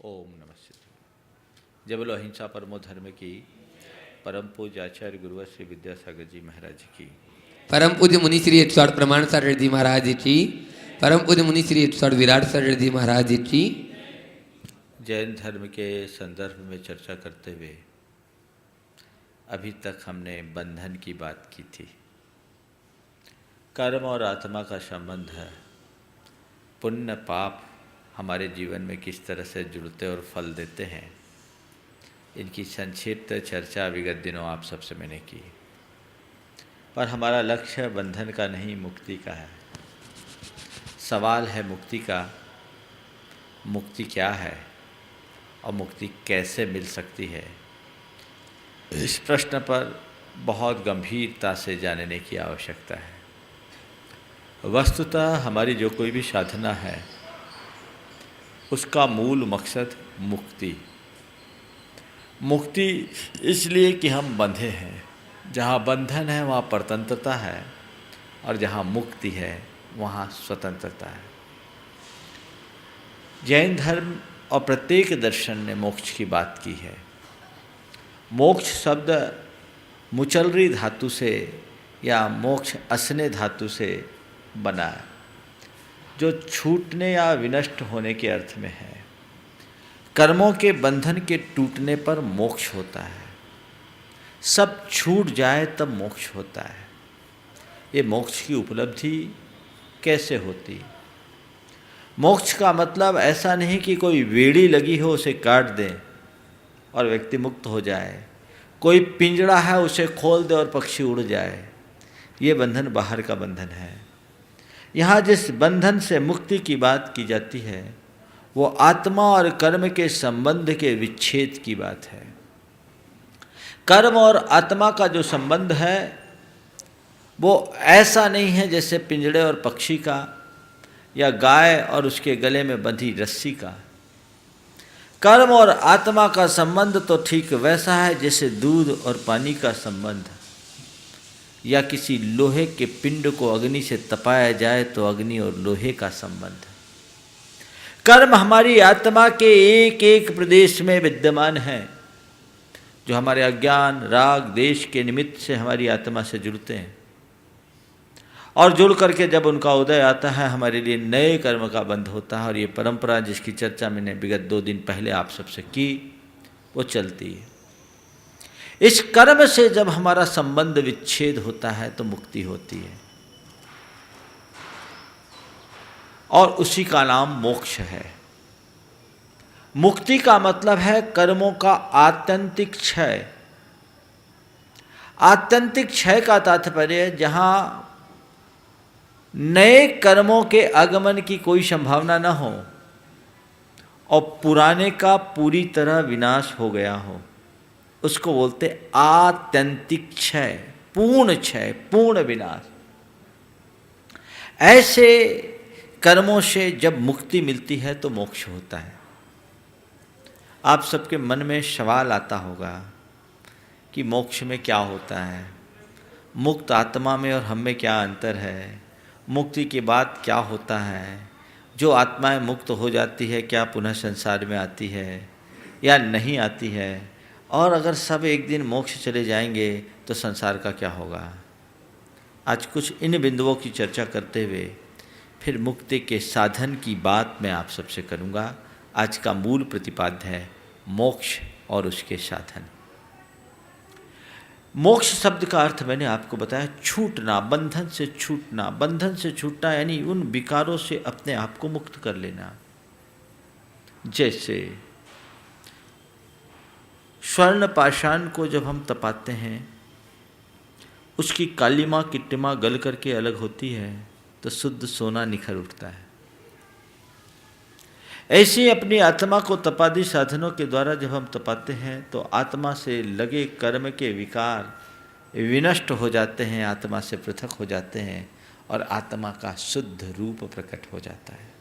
ओम नमः शिवाय। जय बोलो अहिंसा परमो धर्म की। परम पूज्य आचार्य गुरुवर श्री विद्यासागर जी महाराज की। परम पूज्य मुनि श्री 108 प्रमाण सागर जी महाराज की। परम पूज्य मुनि श्री 108 विराट सागर जी महाराज की। जैन धर्म के संदर्भ में चर्चा करते हुए अभी तक हमने बंधन की बात की थी। कर्म और आत्मा का संबंध है, पुण्य पाप हमारे जीवन में किस तरह से जुड़ते और फल देते हैं, इनकी संक्षिप्त चर्चा विगत दिनों आप सबसे मैंने की। पर हमारा लक्ष्य बंधन का नहीं, मुक्ति का है। सवाल है मुक्ति का, मुक्ति क्या है और मुक्ति कैसे मिल सकती है। इस प्रश्न पर बहुत गंभीरता से जानने की आवश्यकता है। वस्तुतः हमारी जो कोई भी साधना है उसका मूल मकसद मुक्ति इसलिए कि हम बंधे हैं। जहाँ बंधन है वहाँ परतंत्रता है और जहाँ मुक्ति है वहाँ स्वतंत्रता है। जैन धर्म और प्रत्येक दर्शन ने मोक्ष की बात की है। मोक्ष शब्द मुचलरी धातु से या मोक्ष असने धातु से बना है, जो छूटने या विनष्ट होने के अर्थ में है। कर्मों के बंधन के टूटने पर मोक्ष होता है। सब छूट जाए तब मोक्ष होता है। ये मोक्ष की उपलब्धि कैसे होती? मोक्ष का मतलब ऐसा नहीं कि कोई वेड़ी लगी हो उसे काट दें और व्यक्ति मुक्त हो जाए, कोई पिंजड़ा है उसे खोल दे और पक्षी उड़ जाए। ये बंधन बाहर का बंधन है। यहाँ जिस बंधन से मुक्ति की बात की जाती है वो आत्मा और कर्म के संबंध के विच्छेद की बात है। कर्म और आत्मा का जो संबंध है वो ऐसा नहीं है जैसे पिंजड़े और पक्षी का या गाय और उसके गले में बंधी रस्सी का। कर्म और आत्मा का संबंध तो ठीक वैसा है जैसे दूध और पानी का संबंध, या किसी लोहे के पिंड को अग्नि से तपाया जाए तो अग्नि और लोहे का संबंध। कर्म हमारी आत्मा के एक एक प्रदेश में विद्यमान है, जो हमारे अज्ञान राग देश के निमित्त से हमारी आत्मा से जुड़ते हैं और जुड़ करके जब उनका उदय आता है हमारे लिए नए कर्म का बंध होता है। और ये परंपरा जिसकी चर्चा मैंने विगत 2 दिन पहले आप सबसे की वो चलती है। इस कर्म से जब हमारा संबंध विच्छेद होता है तो मुक्ति होती है और उसी का नाम मोक्ष है। मुक्ति का मतलब है कर्मों का आत्यंतिक क्षय। आत्यंतिक क्षय का तात्पर्य जहां नए कर्मों के आगमन की कोई संभावना न हो और पुराने का पूरी तरह विनाश हो गया हो, उसको बोलते आत्यंतिक क्षय, पूर्ण विनाश। ऐसे कर्मों से जब मुक्ति मिलती है तो मोक्ष होता है। आप सबके मन में सवाल आता होगा कि मोक्ष में क्या होता है, मुक्त आत्मा में और हम में क्या अंतर है, मुक्ति के बाद क्या होता है, जो आत्माएं मुक्त हो जाती है क्या पुनः संसार में आती है या नहीं आती है, और अगर सब एक दिन मोक्ष चले जाएंगे तो संसार का क्या होगा। आज कुछ इन बिंदुओं की चर्चा करते हुए फिर मुक्ति के साधन की बात मैं आप सबसे करूंगा। आज का मूल प्रतिपाद्य है मोक्ष और उसके साधन। मोक्ष शब्द का अर्थ मैंने आपको बताया छूटना, बंधन से छूटना। बंधन से छूटना यानी उन विकारों से अपने आप को मुक्त कर लेना। जैसे स्वर्ण पाषाण को जब हम तपाते हैं उसकी कालिमा किट्टिमा गल करके अलग होती है तो शुद्ध सोना निखर उठता है। ऐसे अपनी आत्मा को तपादि साधनों के द्वारा जब हम तपाते हैं तो आत्मा से लगे कर्म के विकार विनष्ट हो जाते हैं, आत्मा से पृथक हो जाते हैं और आत्मा का शुद्ध रूप प्रकट हो जाता है।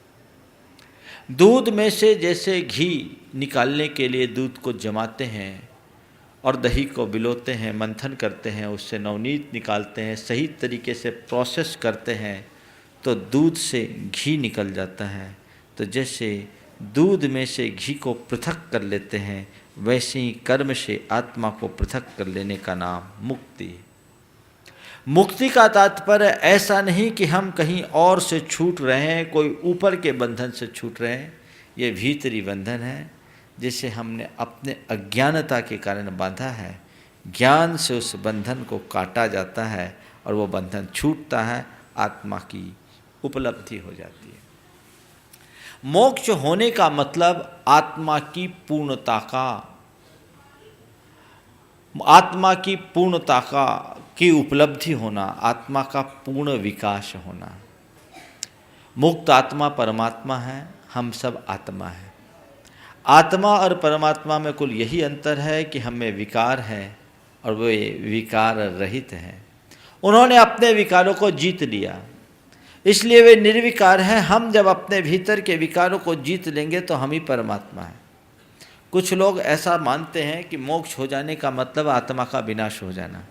दूध में से जैसे घी निकालने के लिए दूध को जमाते हैं और दही को बिलोते हैं, मंथन करते हैं, उससे नवनीत निकालते हैं, सही तरीके से प्रोसेस करते हैं तो दूध से घी निकल जाता है। तो जैसे दूध में से घी को पृथक कर लेते हैं, वैसे ही कर्म से आत्मा को पृथक कर लेने का नाम मुक्ति है। मुक्ति का तात्पर्य ऐसा नहीं कि हम कहीं और से छूट रहे हैं, कोई ऊपर के बंधन से छूट रहे हैं। ये भीतरी बंधन है जिसे हमने अपने अज्ञानता के कारण बांधा है। ज्ञान से उस बंधन को काटा जाता है और वो बंधन छूटता है, आत्मा की उपलब्धि हो जाती है। मोक्ष होने का मतलब आत्मा की पूर्णता की उपलब्धि होना, आत्मा का पूर्ण विकास होना। मुक्त आत्मा परमात्मा है, हम सब आत्मा है। आत्मा और परमात्मा में कुल यही अंतर है कि हमें विकार है और वे विकार रहित हैं। उन्होंने अपने विकारों को जीत लिया, इसलिए वे निर्विकार हैं। हम जब अपने भीतर के विकारों को जीत लेंगे तो हम ही परमात्मा हैं। कुछ लोग ऐसा मानते हैं कि मोक्ष हो जाने का मतलब आत्मा का विनाश हो जाना।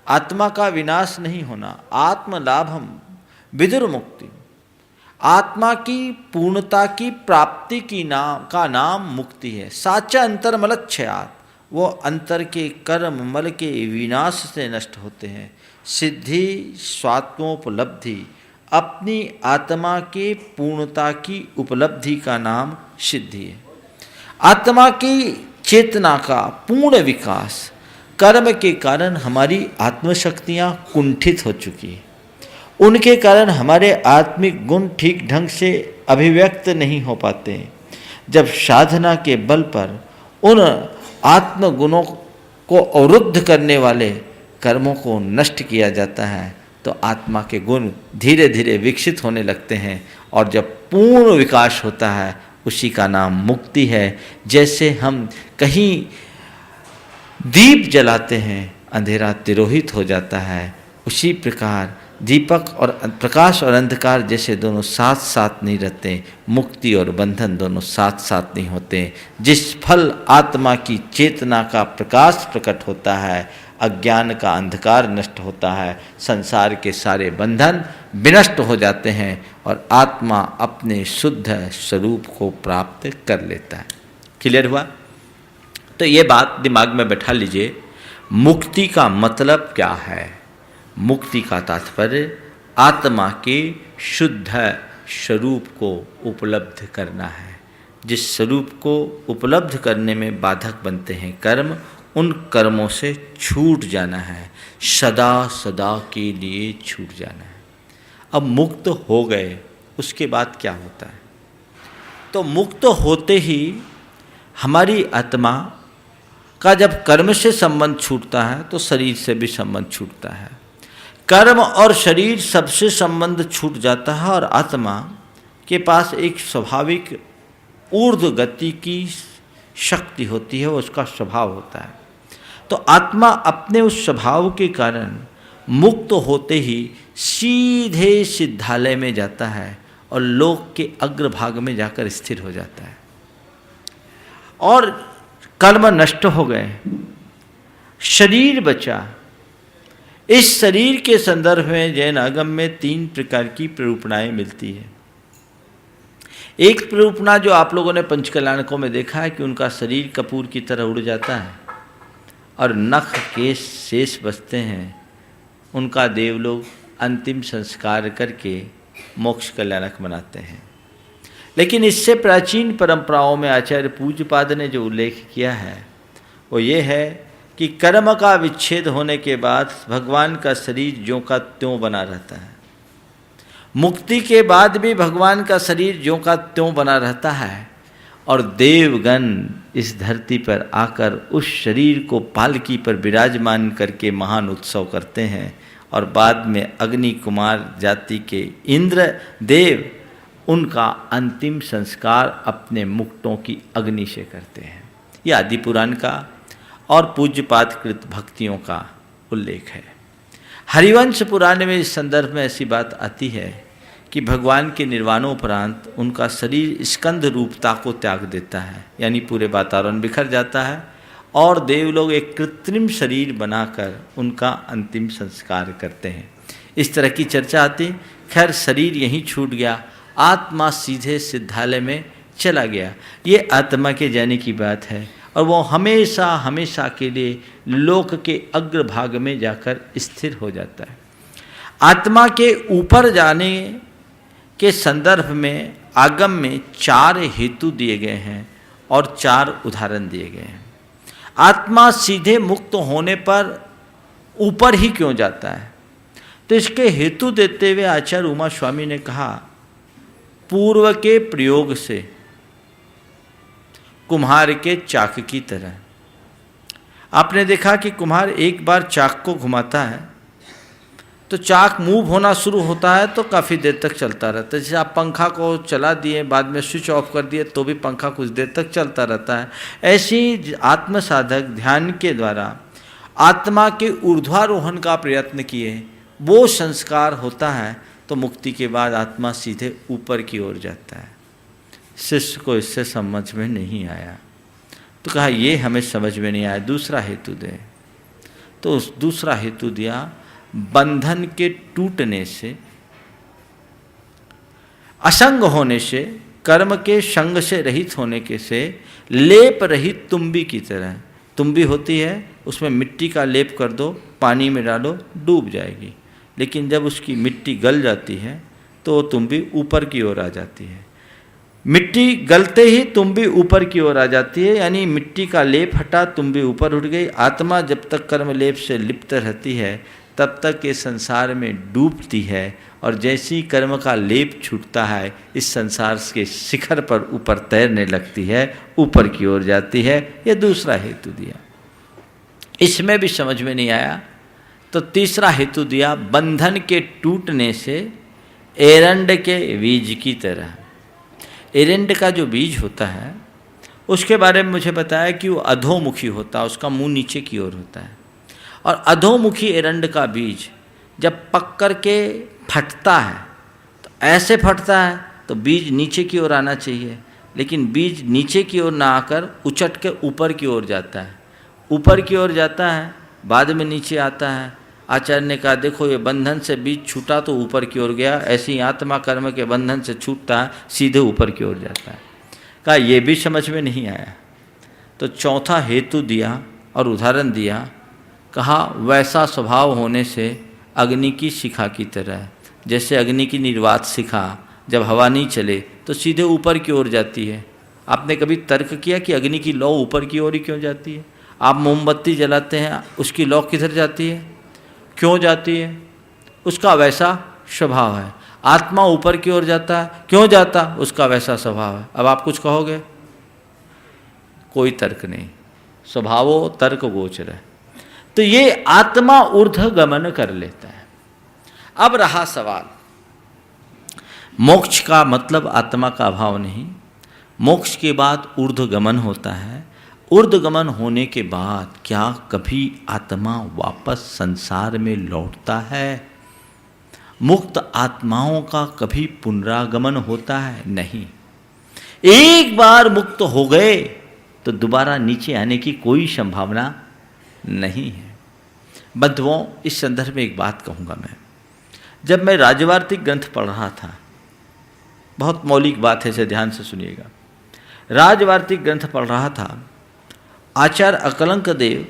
आत्मा का विनाश नहीं होना, आत्मलाभम विदुर मुक्ति। आत्मा की पूर्णता की प्राप्ति का नाम मुक्ति है। साचा अंतर्मलक्षयात, वो अंतर के कर्म मल के विनाश से नष्ट होते हैं। सिद्धि स्वात्मोपलब्धि, अपनी आत्मा के पूर्णता की उपलब्धि का नाम सिद्धि है। आत्मा की चेतना का पूर्ण विकास। कर्म के कारण हमारी आत्मशक्तियाँ कुंठित हो चुकी हैं, उनके कारण हमारे आत्मिक गुण ठीक ढंग से अभिव्यक्त नहीं हो पाते हैं। जब साधना के बल पर उन आत्मगुणों को अवरुद्ध करने वाले कर्मों को नष्ट किया जाता है तो आत्मा के गुण धीरे धीरे विकसित होने लगते हैं, और जब पूर्ण विकास होता है उसी का नाम मुक्ति है। जैसे हम कहीं दीप जलाते हैं, अंधेरा तिरोहित हो जाता है, उसी प्रकार दीपक और प्रकाश और अंधकार जैसे दोनों साथ साथ नहीं रहते, मुक्ति और बंधन दोनों साथ साथ नहीं होते। जिस फल आत्मा की चेतना का प्रकाश प्रकट होता है, अज्ञान का अंधकार नष्ट होता है, संसार के सारे बंधन विनष्ट हो जाते हैं और आत्मा अपने शुद्ध स्वरूप को प्राप्त कर लेता है। क्लियर हुआ? तो ये बात दिमाग में बैठा लीजिए। मुक्ति का मतलब क्या है? मुक्ति का तात्पर्य आत्मा के शुद्ध स्वरूप को उपलब्ध करना है। जिस स्वरूप को उपलब्ध करने में बाधक बनते हैं कर्म, उन कर्मों से छूट जाना है, सदा सदा के लिए छूट जाना है। अब मुक्त हो गए, उसके बाद क्या होता है? तो मुक्त होते ही हमारी आत्मा का जब कर्म से संबंध छूटता है तो शरीर से भी संबंध छूटता है। कर्म और शरीर सबसे संबंध छूट जाता है और आत्मा के पास एक स्वाभाविक ऊर्ध्व गति की शक्ति होती है, वो उसका स्वभाव होता है। तो आत्मा अपने उस स्वभाव के कारण मुक्त होते ही सीधे सिद्धालय में जाता है और लोक के अग्रभाग में जाकर स्थिर हो जाता है और कर्म नष्ट हो गए, शरीर बचा। इस शरीर के संदर्भ में जैन आगम में 3 प्रकार की प्ररूपणाएं मिलती है। एक प्ररूपणा जो आप लोगों ने पंचकल्याणकों में देखा है कि उनका शरीर कपूर की तरह उड़ जाता है और नख के शेष बचते हैं, उनका देवलोग अंतिम संस्कार करके मोक्ष कल्याणक बनाते हैं। लेकिन इससे प्राचीन परंपराओं में आचार्य पूज्यपाद ने जो उल्लेख किया है वो ये है कि कर्म का विच्छेद होने के बाद भगवान का शरीर ज्यों का त्यों बना रहता है। मुक्ति के बाद भी भगवान का शरीर ज्यों का त्यों बना रहता है और देवगण इस धरती पर आकर उस शरीर को पालकी पर विराजमान करके महान उत्सव करते हैं और बाद में अग्नि कुमार जाति के इंद्र देव उनका अंतिम संस्कार अपने मुक्तों की अग्नि से करते हैं। यह आदि पुराण का और पूज्यपाद कृत भक्तियों का उल्लेख है। हरिवंश पुराण में इस संदर्भ में ऐसी बात आती है कि भगवान के निर्वाणोपरांत उनका शरीर स्कंद रूपता को त्याग देता है, यानी पूरे वातावरण बिखर जाता है और देवलोग एक कृत्रिम शरीर बनाकर उनका अंतिम संस्कार करते हैं। इस तरह की चर्चा आती। खैर शरीर यहीं छूट गया, आत्मा सीधे सिद्धालय में चला गया। ये आत्मा के जाने की बात है और वो हमेशा हमेशा के लिए लोक के अग्रभाग में जाकर स्थिर हो जाता है। आत्मा के ऊपर जाने के संदर्भ में आगम में 4 हेतु दिए गए हैं और 4 उदाहरण दिए गए हैं। आत्मा सीधे मुक्त होने पर ऊपर ही क्यों जाता है? तो इसके हेतु देते हुए आचार्य उमा स्वामी ने कहा, पूर्व के प्रयोग से कुम्हार के चाक की तरह। आपने देखा कि कुम्हार एक बार चाक को घुमाता है तो चाक मूव होना शुरू होता है तो काफ़ी देर तक चलता रहता है। जैसे आप पंखा को चला दिए, बाद में स्विच ऑफ कर दिए तो भी पंखा कुछ देर तक चलता रहता है। ऐसी आत्म साधक ध्यान के द्वारा आत्मा के ऊर्ध्वारोहण का प्रयत्न किए, वो संस्कार होता है तो मुक्ति के बाद आत्मा सीधे ऊपर की ओर जाता है। शिष्य को इससे समझ में नहीं आया तो कहा ये हमें समझ में नहीं आया, दूसरा हेतु दे। तो उस दूसरा हेतु दिया, बंधन के टूटने से, असंग होने से, कर्म के संग से रहित होने के से, लेप रहित तुम्बी की तरह। तुम्बी होती है, उसमें मिट्टी का लेप कर दो, पानी में डालो, डूब जाएगी। लेकिन जब उसकी मिट्टी गल जाती है तो वो तुम्बी ऊपर की ओर आ जाती है। मिट्टी गलते ही तुम्बी ऊपर की ओर आ जाती है, यानी मिट्टी का लेप हटा, तुम्बी ऊपर उठ गई। आत्मा जब तक कर्म लेप से लिप्त रहती है तब तक ये संसार में डूबती है और जैसे ही कर्म का लेप छूटता है इस संसार के शिखर पर ऊपर तैरने लगती है, ऊपर की ओर जाती है। ये दूसरा हेतु दिया। इसमें भी समझ में नहीं आया तो तीसरा हेतु दिया, बंधन के टूटने से एरंड के बीज की तरह। एरंड का जो बीज होता है उसके बारे में मुझे बताया कि वो अधोमुखी होता है, उसका मुंह नीचे की ओर होता है। और अधोमुखी एरंड का बीज जब पक कर के फटता है तो ऐसे फटता है तो बीज नीचे की ओर आना चाहिए, लेकिन बीज नीचे की ओर ना आकर उचट के ऊपर की ओर जाता है। ऊपर की ओर जाता है, बाद में नीचे आता है। आचार्य ने कहा देखो ये बंधन से बीज छूटा तो ऊपर की ओर गया, ऐसी आत्मा कर्म के बंधन से छूटता है सीधे ऊपर की ओर जाता है। कहा ये भी समझ में नहीं आया तो चौथा हेतु दिया और उदाहरण दिया। कहा वैसा स्वभाव होने से अग्नि की शिखा की तरह। जैसे अग्नि की निर्वात शिखा जब हवा नहीं चले तो सीधे ऊपर की ओर जाती है। आपने कभी तर्क किया कि अग्नि की लौ ऊपर की ओर ही क्यों जाती है? आप मोमबत्ती जलाते हैं, उसकी लौ किधर जाती है, क्यों जाती है? उसका वैसा स्वभाव है। आत्मा ऊपर की ओर जाता है, क्यों जाता? उसका वैसा स्वभाव है। अब आप कुछ कहोगे? कोई तर्क नहीं, स्वभावो तर्क गोचर है। तो ये आत्मा ऊर्ध्व गमन कर लेता है। अब रहा सवाल, मोक्ष का मतलब आत्मा का अभाव नहीं, मोक्ष के बाद ऊर्ध्व गमन होता है। ऊर्ध्व गमन होने के बाद क्या कभी आत्मा वापस संसार में लौटता है? मुक्त आत्माओं का कभी पुनरागमन होता है? नहीं। एक बार मुक्त हो गए तो दोबारा नीचे आने की कोई संभावना नहीं है। बंधुओं, इस संदर्भ में एक बात कहूँगा मैं। जब मैं राजवार्तिक ग्रंथ पढ़ रहा था, बहुत मौलिक बात है, इसे ध्यान से सुनिएगा। राजवार्तिक ग्रंथ पढ़ रहा था, आचार्य अकलंक देव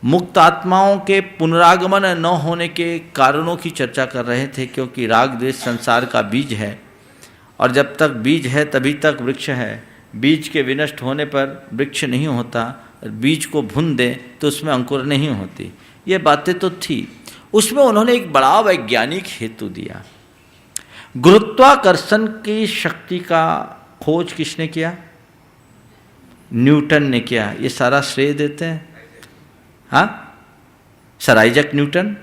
मुक्त आत्माओं के पुनरागमन न होने के कारणों की चर्चा कर रहे थे, क्योंकि राग द्वेष संसार का बीज है और जब तक बीज है तभी तक वृक्ष है। बीज के विनष्ट होने पर वृक्ष नहीं होता, बीज को भून दें तो उसमें अंकुर नहीं होती। ये बातें तो थी। उसमें उन्होंने एक बड़ा वैज्ञानिक हेतु दिया। गुरुत्वाकर्षण की शक्ति का खोज किसने किया? न्यूटन ने किया। ये सारा श्रेय देते हैं हाँ, सर आइजैक न्यूटन,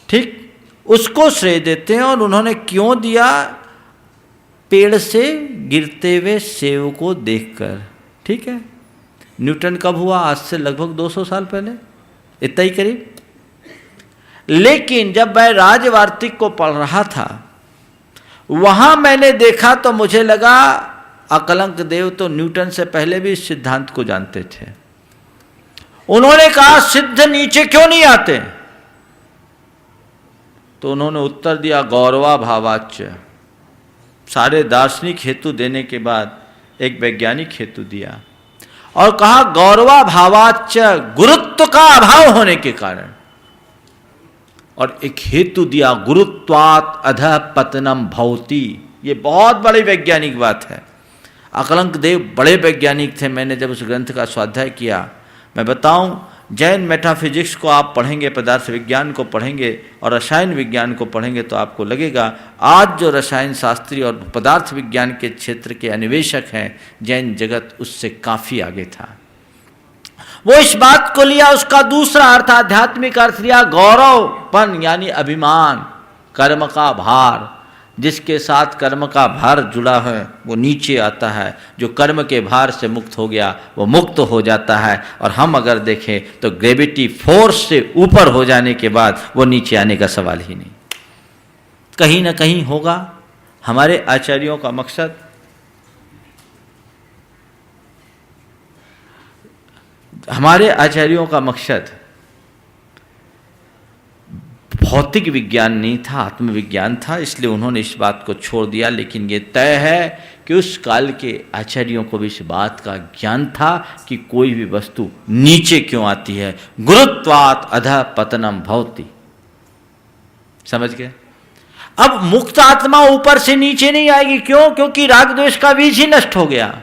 ठीक, उसको श्रेय देते हैं। और उन्होंने क्यों दिया? पेड़ से गिरते हुए सेब को देखकर। ठीक है, न्यूटन कब हुआ? आज से लगभग 200 साल पहले, इतना ही करीब। लेकिन जब मैं राजवार्तिक को पढ़ रहा था, वहां मैंने देखा तो मुझे लगा अकलंक देव तो न्यूटन से पहले भी इस सिद्धांत को जानते थे। उन्होंने कहा सिद्ध नीचे क्यों नहीं आते? तो उन्होंने उत्तर दिया गौरवा भावाच्य। सारे दार्शनिक हेतु देने के बाद एक वैज्ञानिक हेतु दिया और कहा गौरवाभावाच्च, गुरुत्व का अभाव होने के कारण, और एक हेतु दिया गुरुत्वात् अधः पतनम भवति। ये बहुत बड़ी वैज्ञानिक बात है। अकलंक देव बड़े वैज्ञानिक थे। मैंने जब उस ग्रंथ का स्वाध्याय किया, मैं बताऊं, जैन मेटाफिजिक्स को आप पढ़ेंगे, पदार्थ विज्ञान को पढ़ेंगे और रसायन विज्ञान को पढ़ेंगे तो आपको लगेगा आज जो रसायन शास्त्री और पदार्थ विज्ञान के क्षेत्र के अन्वेषक हैं, जैन जगत उससे काफ़ी आगे था। वो इस बात को लिया, उसका दूसरा अर्थ, आध्यात्मिक अर्थ लिया गौरवपन, यानी अभिमान, कर्म का भार। जिसके साथ कर्म का भार जुड़ा है वो नीचे आता है, जो कर्म के भार से मुक्त हो गया वो मुक्त हो जाता है। और हम अगर देखें तो ग्रेविटी फोर्स से ऊपर हो जाने के बाद वो नीचे आने का सवाल ही नहीं। कहीं ना कहीं होगा। हमारे आचार्यों का मकसद भौतिक विज्ञान नहीं था, आत्मविज्ञान था, इसलिए उन्होंने इस बात को छोड़ दिया। लेकिन ये तय है कि उस काल के आचार्यों को भी इस बात का ज्ञान था कि कोई भी वस्तु नीचे क्यों आती है। गुरुत्वात् अधः पतनम भवति। समझ गए? अब मुक्त आत्मा ऊपर से नीचे नहीं आएगी। क्यों? क्योंकि राग द्वेष का बीज ही नष्ट हो गया।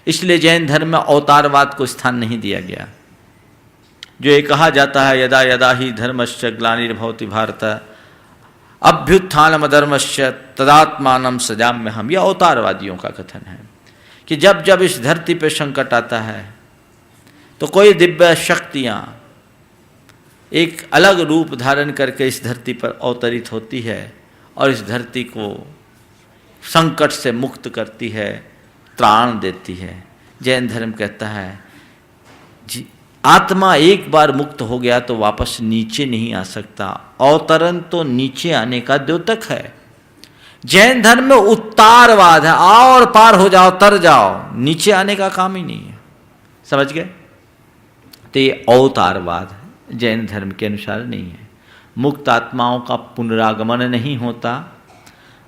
इसलिए जैन धर्म में अवतारवाद को स्थान नहीं दिया गया। जो ये कहा जाता है यदा यदा ही धर्मस्य ग्लानिर्भवति भारत अभ्युत्थानमधर्मस्य तदात्मानं सृजाम्यहम्, यह अवतारवादियों का कथन है कि जब जब इस धरती पे संकट आता है तो कोई दिव्य शक्तियाँ एक अलग रूप धारण करके इस धरती पर अवतरित होती है और इस धरती को संकट से मुक्त करती है, त्राण देती है। जैन धर्म कहता है आत्मा एक बार मुक्त हो गया तो वापस नीचे नहीं आ सकता। अवतरण तो नीचे आने का द्योतक है। जैन धर्म में उत्तारवाद है, आओ और पार हो जाओ, तर जाओ, नीचे आने का काम ही नहीं है। समझ गए? तो ये अवतारवाद है, जैन धर्म के अनुसार नहीं है। मुक्त आत्माओं का पुनरागमन नहीं होता,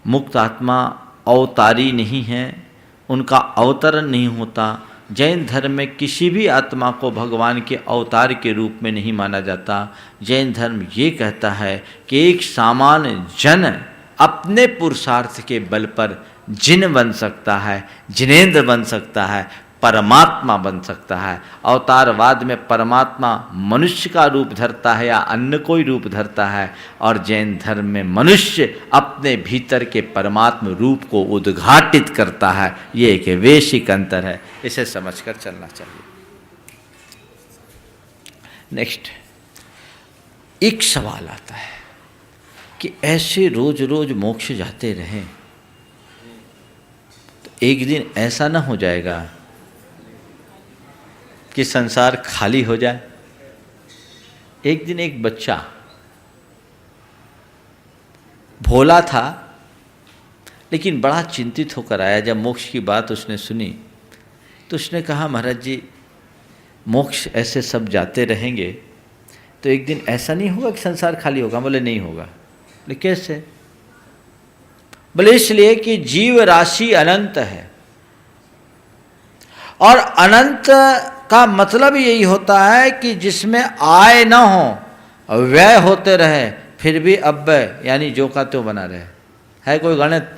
मुक्त आत्मा अवतारी नहीं है, उनका अवतरण नहीं होता। जैन धर्म में किसी भी आत्मा को भगवान के अवतार के रूप में नहीं माना जाता। जैन धर्म ये कहता है कि एक सामान्य जन अपने पुरुषार्थ के बल पर जिन बन सकता है, जिनेंद्र बन सकता है, परमात्मा बन सकता है। अवतारवाद में परमात्मा मनुष्य का रूप धरता है या अन्य कोई रूप धरता है, और जैन धर्म में मनुष्य अपने भीतर के परमात्मा रूप को उद्घाटित करता है। ये एक वैश्विक अंतर है, इसे समझकर चलना चाहिए। नेक्स्ट, एक सवाल आता है कि ऐसे रोज रोज मोक्ष जाते रहें तो एक दिन ऐसा ना हो जाएगा कि संसार खाली हो जाए। एक दिन एक बच्चा भोला था लेकिन बड़ा चिंतित होकर आया। जब मोक्ष की बात उसने सुनी तो उसने कहा, महाराज जी मोक्ष ऐसे सब जाते रहेंगे तो एक दिन ऐसा नहीं होगा कि संसार खाली होगा? बोले नहीं होगा। बोले कैसे? बोले इसलिए कि जीव राशि अनंत है, और अनंत का मतलब यही होता है कि जिसमें आय न हो, व्यय होते रहे, फिर भी अव्यय यानी जो का त्यों बना रहे। है कोई गणित?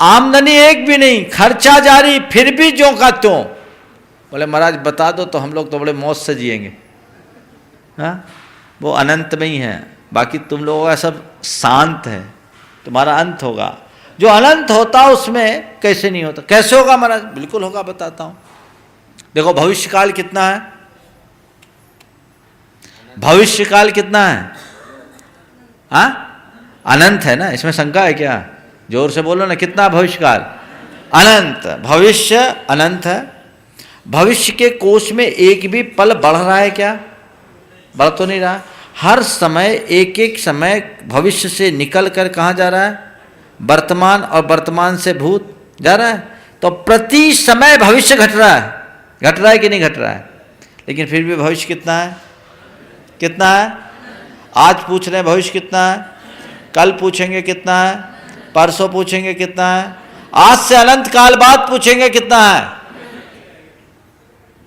आमदनी एक भी नहीं, खर्चा जारी, फिर भी जो का त्यों। बोले महाराज बता दो तो हम लोग तो बड़े मौज से जिएंगे। हाँ, वो अनंत में ही है, बाकी तुम लोगों का सब शांत है, तुम्हारा अंत होगा। जो अनंत होता उसमें कैसे नहीं होता? कैसे होगा महाराज? बिल्कुल होगा, बताता हूं। देखो भविष्य काल कितना है? भविष्य काल कितना है? हाँ, अनंत है ना, इसमें शंका है क्या? जोर से बोलो ना, कितना भविष्य काल? अनंत। भविष्य अनंत है। भविष्य के कोष में एक भी पल बढ़ रहा है क्या? बढ़ तो नहीं रहा। हर समय एक एक समय भविष्य से निकल कर कहाँ जा रहा है? वर्तमान, और वर्तमान से भूत जा रहा है। तो प्रति समय भविष्य घट रहा है। घट रहा है कि नहीं घट रहा है? लेकिन फिर भी भविष्य कितना है? कितना है? आज पूछ रहे हैं भविष्य कितना है, कल पूछेंगे कितना है, परसों पूछेंगे कितना है, आज से अनंत काल बाद पूछेंगे कितना है।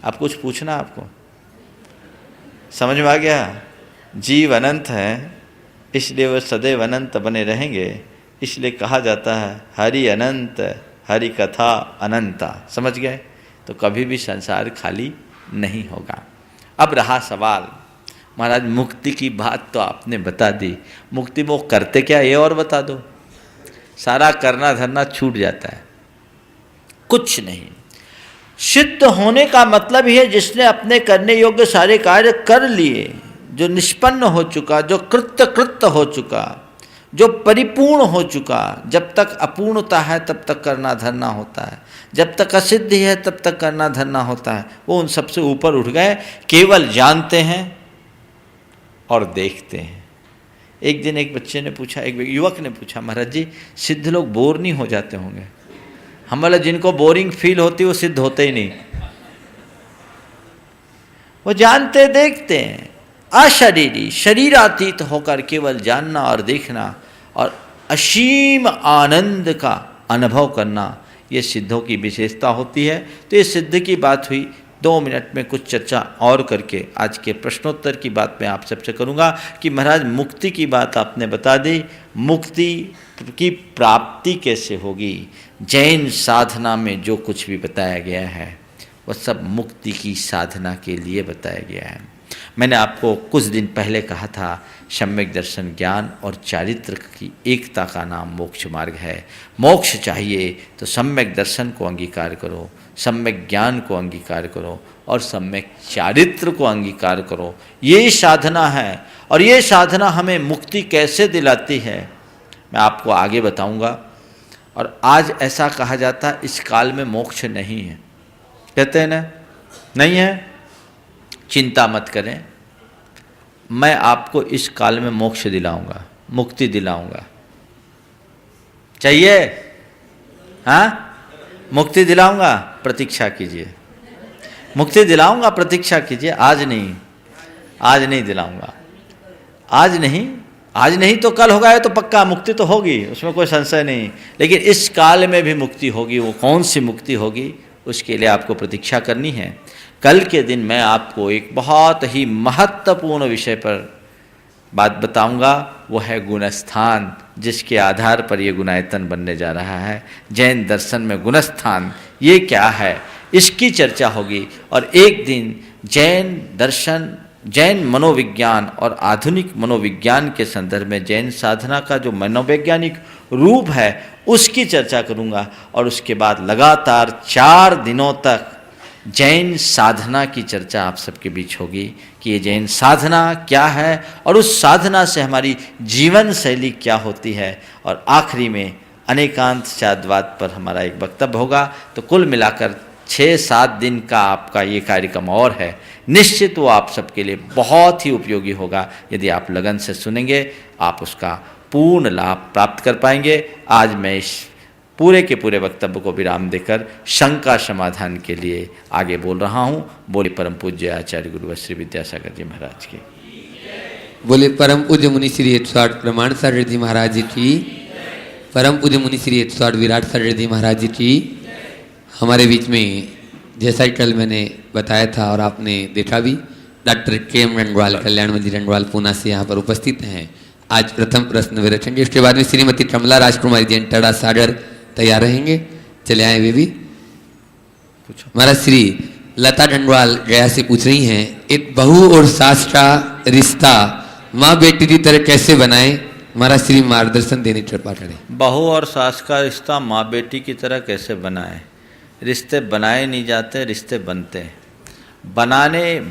अब कुछ पूछना आपको, समझ में आ गया? जीव अनंत है, इसलिए वह सदैव अनंत बने रहेंगे। इसलिए कहा जाता है हरि अनंत, हरि कथा अनंता। समझ गए? तो कभी भी संसार खाली नहीं होगा। अब रहा सवाल, महाराज मुक्ति की बात तो आपने बता दी, मुक्ति वो करते क्या ये और बता दो। सारा करना धरना छूट जाता है, कुछ नहीं। सिद्ध होने का मतलब ही है जिसने अपने करने योग्य सारे कार्य कर लिए, जो निष्पन्न हो चुका, जो कृत्य हो चुका, जो परिपूर्ण हो चुका। जब तक अपूर्णता है तब तक करना धरना होता है, जब तक असिद्धि है तब तक करना धरना होता है। वो उन सबसे ऊपर उठ गए, केवल जानते हैं और देखते हैं। एक दिन एक बच्चे ने पूछा, एक युवक ने पूछा, महाराज जी सिद्ध लोग बोर नहीं हो जाते होंगे? हम बोले जिनको बोरिंग फील होती वो सिद्ध होते ही नहीं, वो जानते देखते हैं। अशरीरी, शरीरातीत होकर केवल जानना और देखना और असीम आनंद का अनुभव करना, ये सिद्धों की विशेषता होती है। तो ये सिद्ध की बात हुई। 2 मिनट में कुछ चर्चा और करके आज के प्रश्नोत्तर की बात मैं आप सबसे करूंगा कि महाराज मुक्ति की बात आपने बता दी, मुक्ति की प्राप्ति कैसे होगी। जैन साधना में जो कुछ भी बताया गया है वह सब मुक्ति की साधना के लिए बताया गया है। मैंने आपको कुछ दिन पहले कहा था सम्यक दर्शन, ज्ञान और चारित्र की एकता का नाम मोक्ष मार्ग है। मोक्ष चाहिए तो सम्यक दर्शन को अंगीकार करो, सम्यक ज्ञान को अंगीकार करो और सम्यक चारित्र को अंगीकार करो। ये साधना है और ये साधना हमें मुक्ति कैसे दिलाती है मैं आपको आगे बताऊंगा। और आज ऐसा कहा जाता है इस काल में मोक्ष नहीं है, कहते हैं ना, नहीं है। चिंता मत करें, मैं आपको इस काल में मोक्ष दिलाऊंगा, मुक्ति दिलाऊंगा। चाहिए? हाँ, मुक्ति दिलाऊंगा, प्रतीक्षा कीजिए। मुक्ति दिलाऊंगा, प्रतीक्षा कीजिए। आज नहीं, आज नहीं दिलाऊंगा। आज नहीं तो कल होगा। ये तो पक्का मुक्ति तो होगी, उसमें कोई संशय नहीं। लेकिन इस काल में भी मुक्ति होगी। वो कौन सी मुक्ति होगी उसके लिए आपको प्रतीक्षा करनी है। कल के दिन मैं आपको एक बहुत ही महत्वपूर्ण विषय पर बात बताऊंगा, वो है गुणस्थान, जिसके आधार पर ये गुणायतन बनने जा रहा है। जैन दर्शन में गुणस्थान ये क्या है, इसकी चर्चा होगी। और एक दिन जैन दर्शन, जैन मनोविज्ञान और आधुनिक मनोविज्ञान के संदर्भ में जैन साधना का जो मनोवैज्ञानिक रूप है उसकी चर्चा करूंगा। और उसके बाद लगातार 4 दिनों तक जैन साधना की चर्चा आप सबके बीच होगी कि ये जैन साधना क्या है और उस साधना से हमारी जीवन शैली क्या होती है। और आखिरी में अनेकांत शाद्वाद पर हमारा एक वक्तव्य होगा। तो कुल मिलाकर 6-7 दिन का आपका ये कार्यक्रम और है। निश्चित वो आप सबके लिए बहुत ही उपयोगी होगा। यदि आप लगन से सुनेंगे आप उसका पूर्ण लाभ प्राप्त कर पाएंगे। आज मैं इस पूरे के पूरे वक्तव्य को विराम देकर शंका समाधान के लिए आगे बोल रहा हूँ। बोले परम पूज्य आचार्य गुरु श्री विद्यासागर जी महाराज की। बोले परम पूज्य मुनि श्री 108 प्रमाण सागर जी महाराज जी की। परम पूज्य मुनि श्री 108 विराट सागर जी महाराज जी की। हमारे बीच में जैसा ही कल मैंने बताया था और आपने देखा भी, डॉक्टर के.एम. रंगवाल, कल्याण मंदिर रंगवाल पूना से यहाँ पर उपस्थित हैं। आज प्रथम प्रश्न वे रखेंगे, उसके बाद में श्रीमती कमला राजकुमारी जैन टड़ा सागर तैयार रहेंगे। चले आए वे भी। महाराज श्री लता रंगवाल गया से पूछ रही हैं, एक बहू और सास का रिश्ता माँ बेटी की तरह कैसे बनाए? महाराज श्री मार्गदर्शन देने कृपा करें। बहू और सास का रिश्ता माँ बेटी की तरह कैसे बनाए? रिश्ते बनाए नहीं जाते, रिश्ते बनते हैं।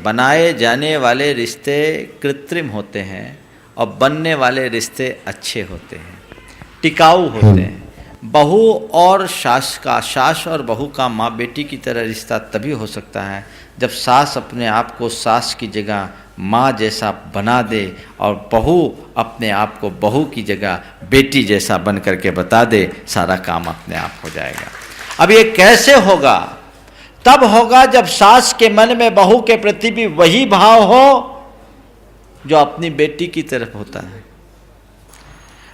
बनाए जाने वाले रिश्ते कृत्रिम होते हैं और बनने वाले रिश्ते अच्छे होते हैं, टिकाऊ होते हैं। बहू और सास का, सास और बहू का माँ बेटी की तरह रिश्ता तभी हो सकता है जब सास अपने आप को सास की जगह माँ जैसा बना दे और बहू अपने आप को बहू की जगह बेटी जैसा बन करके बता दे। सारा काम अपने आप हो जाएगा। अब ये कैसे होगा? तब होगा जब सास के मन में बहू के प्रति भी वही भाव हो जो अपनी बेटी की तरफ होता है,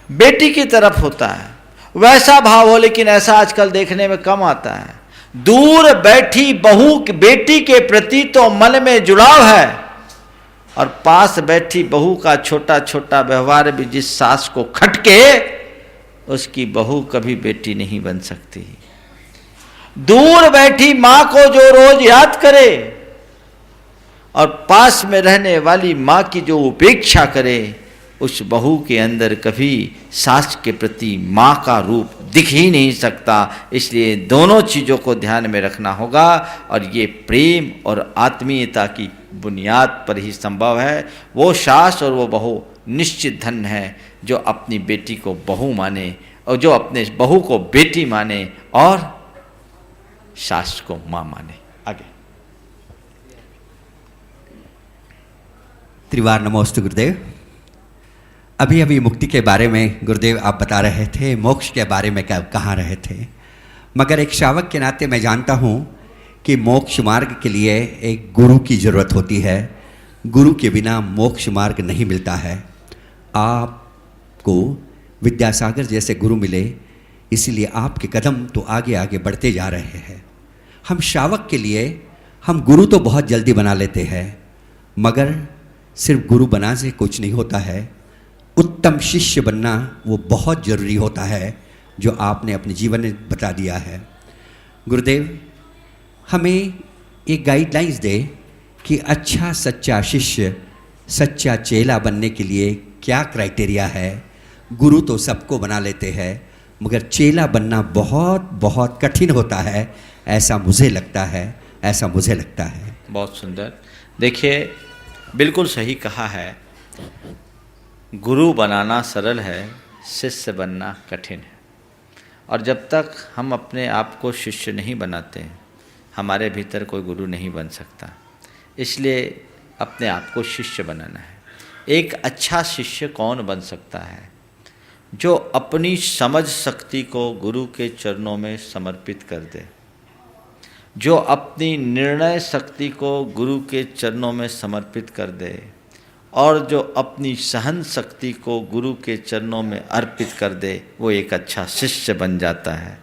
बेटी की तरफ होता है। वैसा भाव हो, लेकिन ऐसा आजकल देखने में कम आता है। दूर बैठी बहू बेटी के प्रति तो मन में जुड़ाव है, और पास बैठी बहू का छोटा छोटा व्यवहार भी जिस सास को खटके, उसकी बहू कभी बेटी नहीं बन सकती। दूर बैठी मां को जो रोज याद करे और पास में रहने वाली मां की जो उपेक्षा करे, उस बहू के अंदर कभी सास के प्रति मां का रूप दिख ही नहीं सकता। इसलिए दोनों चीज़ों को ध्यान में रखना होगा, और ये प्रेम और आत्मीयता की बुनियाद पर ही संभव है। वो सास और वो बहू निश्चित धन है जो अपनी बेटी को बहू माने, और जो अपने बहू को बेटी माने और सास को मां माने। आगे। त्रिवार नमोस्तु गुरुदेव। अभी अभी मुक्ति के बारे में गुरुदेव आप बता रहे थे, मोक्ष के बारे में कहाँ रहे थे, मगर एक श्रावक के नाते मैं जानता हूँ कि मोक्ष मार्ग के लिए एक गुरु की ज़रूरत होती है। गुरु के बिना मोक्ष मार्ग नहीं मिलता है। आपको विद्यासागर जैसे गुरु मिले, इसीलिए आपके कदम तो आगे आगे बढ़ते जा रहे हैं। हम श्रावक के लिए हम गुरु तो बहुत जल्दी बना लेते हैं, मगर सिर्फ गुरु बनाने से कुछ नहीं होता है। उत्तम शिष्य बनना वो बहुत ज़रूरी होता है, जो आपने अपने जीवन में बता दिया है। गुरुदेव, हमें एक गाइडलाइंस दे कि अच्छा सच्चा शिष्य, सच्चा चेला बनने के लिए क्या क्राइटेरिया है। गुरु तो सबको बना लेते हैं, मगर चेला बनना बहुत बहुत कठिन होता है, ऐसा मुझे लगता है, ऐसा मुझे लगता है। बहुत सुंदर। देखिए, बिल्कुल सही कहा है। गुरु बनाना सरल है, शिष्य बनना कठिन है। और जब तक हम अपने आप को शिष्य नहीं बनाते हैं, हमारे भीतर कोई गुरु नहीं बन सकता। इसलिए अपने आप को शिष्य बनाना है। एक अच्छा शिष्य कौन बन सकता है? जो अपनी समझ शक्ति को गुरु के चरणों में समर्पित कर दे, जो अपनी निर्णय शक्ति को गुरु के चरणों में समर्पित कर दे, और जो अपनी सहन शक्ति को गुरु के चरणों में अर्पित कर दे, वो एक अच्छा शिष्य बन जाता है।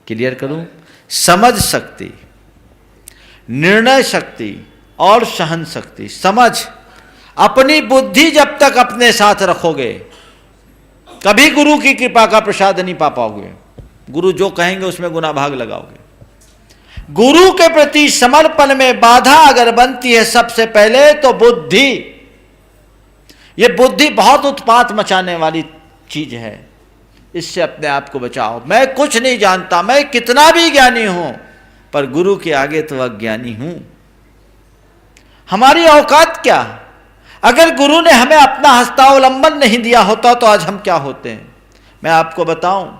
क्लियर करूं? समझ शक्ति, निर्णय शक्ति और सहन शक्ति। समझ, अपनी बुद्धि जब तक अपने साथ रखोगे, कभी गुरु की कृपा का प्रसाद नहीं पा पाओगे। गुरु जो कहेंगे उसमें गुना भाग लगाओगे। गुरु के प्रति समर्पण में बाधा अगर बनती है सबसे पहले तो बुद्धि। ये बुद्धि बहुत उत्पात मचाने वाली चीज है। इससे अपने आप को बचाओ। मैं कुछ नहीं जानता, मैं कितना भी ज्ञानी हूं, पर गुरु के आगे तो अज्ञानी हूं। हमारी औकात क्या? अगर गुरु ने हमें अपना हस्तावलंबन नहीं दिया होता तो आज हम क्या होते हैं? मैं आपको बताऊं,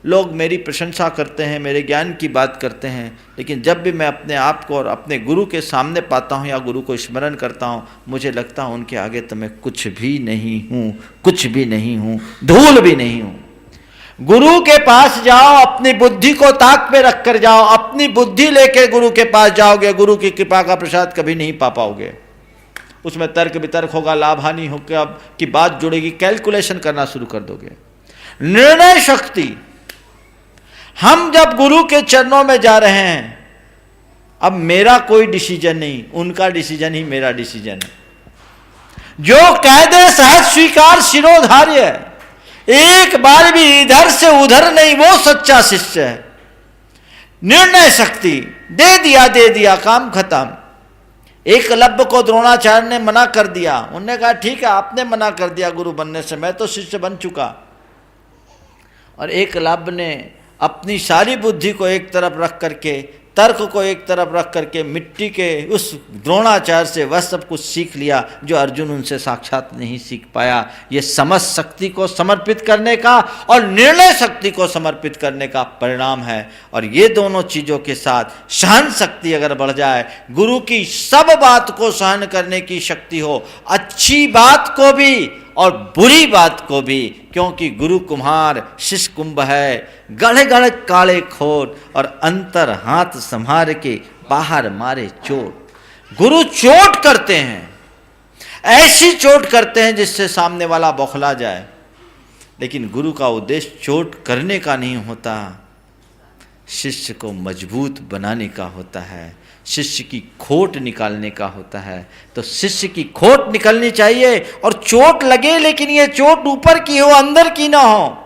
लोग मेरी प्रशंसा करते हैं, मेरे ज्ञान की बात करते हैं, लेकिन जब भी मैं अपने आप को और अपने गुरु के सामने पाता हूं या गुरु को स्मरण करता हूं, मुझे लगता है उनके आगे तो मैं कुछ भी नहीं हूं, कुछ भी नहीं हूं, धूल भी नहीं हूं। गुरु के पास जाओ, अपनी बुद्धि को ताक पे रख कर जाओ। अपनी बुद्धि लेके गुरु के पास जाओगे, गुरु की कृपा का प्रसाद कभी नहीं पा पाओगे। उसमें तर्क वितर्क होगा, लाभ हानि होगा, अब की बात जुड़ेगी, कैलकुलेशन करना शुरू कर दोगे। निर्णय शक्ति, हम जब गुरु के चरणों में जा रहे हैं, अब मेरा कोई डिसीजन नहीं, उनका डिसीजन ही मेरा डिसीजन है। जो कह दे सहज स्वीकार शिरोधार्य, एक बार भी इधर से उधर नहीं, वो सच्चा शिष्य है। निर्णय शक्ति, दे दिया, काम खत्म। एकलव्य को द्रोणाचार्य ने मना कर दिया। उन्होंने कहा ठीक है, आपने मना कर दिया गुरु बनने से, मैं तो शिष्य बन चुका। और एकलव्य ने अपनी सारी बुद्धि को एक तरफ रख करके, तर्क को एक तरफ रख करके, मिट्टी के उस द्रोणाचार्य से वह सब कुछ सीख लिया जो अर्जुन उनसे साक्षात नहीं सीख पाया। ये समझ शक्ति को समर्पित करने का और निर्णय शक्ति को समर्पित करने का परिणाम है। और ये दोनों चीज़ों के साथ सहन शक्ति अगर बढ़ जाए, गुरु की सब बात को सहन करने की शक्ति हो, अच्छी बात को भी और बुरी बात को भी, क्योंकि गुरु कुम्हार शिष्य कुंभ है, गढ़ गढ़ काले खोट और अंतर हाथ संहार के बाहर मारे चोट। गुरु चोट करते हैं, ऐसी चोट करते हैं जिससे सामने वाला बौखला जाए। लेकिन गुरु का उद्देश्य चोट करने का नहीं होता, शिष्य को मजबूत बनाने का होता है, शिष्य की खोट निकालने का होता है। तो शिष्य की खोट निकलनी चाहिए और चोट लगे, लेकिन ये चोट ऊपर की हो, अंदर की ना हो।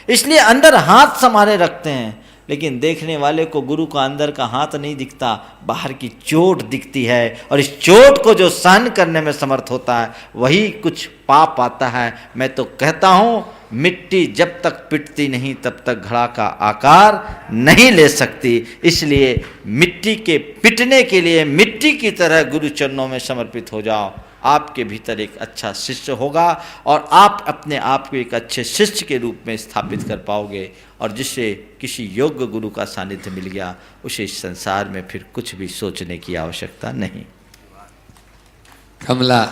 इसलिए अंदर हाथ संभाले रखते हैं, लेकिन देखने वाले को गुरु का अंदर का हाथ नहीं दिखता, बाहर की चोट दिखती है। और इस चोट को जो सहन करने में समर्थ होता है वही कुछ पा पाता है। मैं तो कहता हूँ, मिट्टी जब तक पिटती नहीं तब तक घड़ा का आकार नहीं ले सकती। इसलिए मिट्टी के पिटने के लिए मिट्टी की तरह गुरु चरणों में समर्पित हो जाओ, आपके भीतर एक अच्छा शिष्य होगा और आप अपने आप को एक अच्छे शिष्य के रूप में स्थापित कर पाओगे। और जिससे किसी योग्य गुरु का सानिध्य मिल गया, उसे इस संसार में फिर कुछ भी सोचने की आवश्यकता नहीं।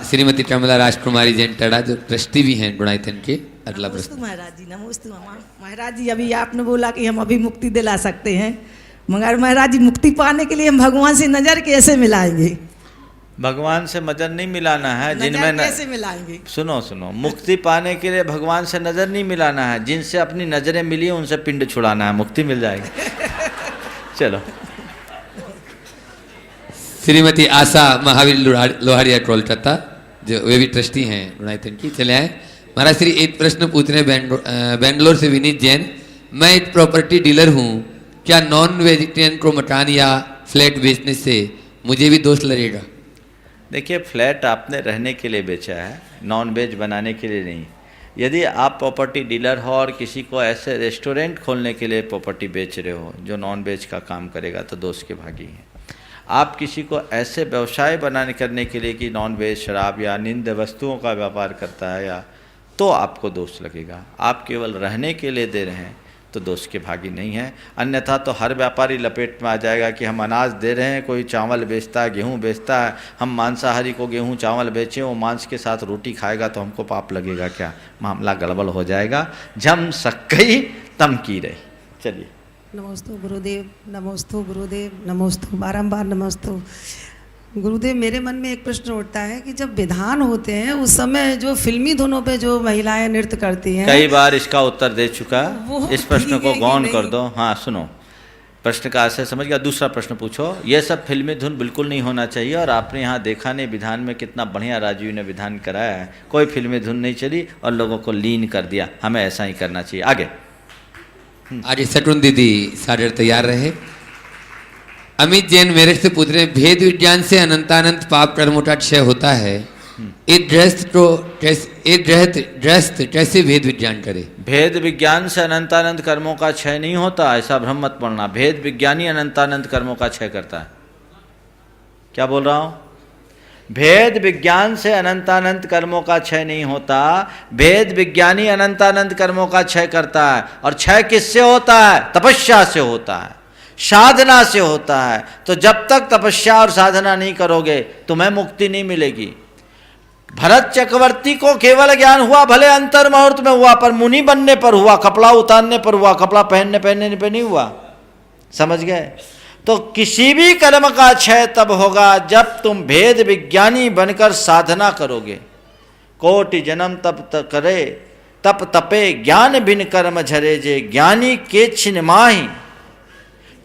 श्रीमती कमला राजकुमारी जैन टड़ा जो ट्रस्टी भी हैं गुणायतन के, अगला प्रश्न। महाराज जी नमस्ते। महाराज जी, अभी आपने बोला कि हम अभी मुक्ति दिला सकते हैं, मगर महाराज जी मुक्ति पाने के लिए हम भगवान से नजर कैसे मिलाएंगे? भगवान से नजर नहीं मिलाना है, जिनमें कैसे मिलाएंगे? सुनो, मुक्ति पाने के लिए भगवान से नजर नहीं मिलाना है, जिनसे अपनी नजरें मिली उनसे पिंड छुड़ाना है, मुक्ति मिल जाएगी। चलो। श्रीमती आशा महावीर लोहारिया टोलचत्ता जो वे भी ट्रस्टी हैं गुणायतन की, चले आए। महाराज श्री एक प्रश्न पूछ रहे हैं बेंगलोर से विनीत जैन। मैं एक प्रॉपर्टी डीलर हूँ, क्या नॉन वेजिटेरियन को मकान या फ्लैट बेचने से मुझे भी दोष लगेगा? देखिए, फ्लैट आपने रहने के लिए बेचा है, नॉन वेज बनाने के लिए नहीं। यदि आप प्रॉपर्टी डीलर हो और किसी को ऐसे रेस्टोरेंट खोलने के लिए प्रॉपर्टी बेच रहे हो जो नॉन वेज का काम करेगा, तो दोष के भागी हैं। आप किसी को ऐसे व्यवसाय करने के लिए कि नॉन वेज शराब या निंद वस्तुओं का व्यापार करता है या, तो आपको दोष लगेगा। आप केवल रहने के लिए दे रहे हैं तो दोष के भागी नहीं है। अन्यथा तो हर व्यापारी लपेट में आ जाएगा कि हम अनाज दे रहे हैं, कोई चावल बेचता है, गेहूं बेचता है, हम मांसाहारी को गेहूं चावल बेचें, वो मांस के साथ रोटी खाएगा तो हमको पाप लगेगा क्या? मामला गड़बड़ हो जाएगा। जम सकई तम की रही। चलिए। नमस्ते गुरुदेव, नमस्ते गुरुदेव, नमस्ते, बारंबार नमस्ते गुरुदेव। मेरे मन में एक प्रश्न उठता है कि जब विधान होते हैं उस समय जो फिल्मी धुनों पे जो महिलाएं नृत्य करती हैं, कई बार इसका उत्तर दे चुका, इस प्रश्न को गौन कर दो। हाँ सुनो, प्रश्न का आशय समझ गया। दूसरा प्रश्न पूछो। ये सब फिल्मी धुन बिल्कुल नहीं होना चाहिए। और आपने यहाँ देखा नहीं, विधान में कितना बढ़िया राजीव ने विधान कराया है, कोई फिल्मी धुन नहीं चली और लोगों को लीन कर दिया। हमें ऐसा ही करना चाहिए। आगे। आगे सटुन दीदी सारे तैयार रहे। अमित जैन मेरे से पूछ रहे, भेद विज्ञान से अनंतानंत पाप कर्मों का क्षय होता है, एक गृहस्थ कैसे भेद विज्ञान करे? भेद विज्ञान से अनंतानंत कर्मों का क्षय नहीं होता, ऐसा भ्रम मत पड़ना। भेद विज्ञानी अनंतानंत कर्मों का क्षय करता है। क्या बोल रहा हूं? भेद विज्ञान से अनंतानंत कर्मों का क्षय नहीं होता, भेद विज्ञानी अनंतानंत कर्मों का क्षय करता है। और क्षय किससे होता है? तपस्या से होता है, साधना से होता है। तो जब तक तपस्या और साधना नहीं करोगे तुम्हें मुक्ति नहीं मिलेगी। भरत चक्रवर्ती को केवल ज्ञान हुआ, भले अंतर मुहूर्त में हुआ, पर मुनि बनने पर हुआ, कपड़ा उतारने पर हुआ, कपड़ा पहनने पर नहीं हुआ। समझ गए? तो किसी भी कर्म का क्षय तब होगा जब तुम भेद विज्ञानी बनकर साधना करोगे। कोटि जन्म तप करे तप तपे ज्ञान बिन कर्म झरे जे, ज्ञानी के छिन्माही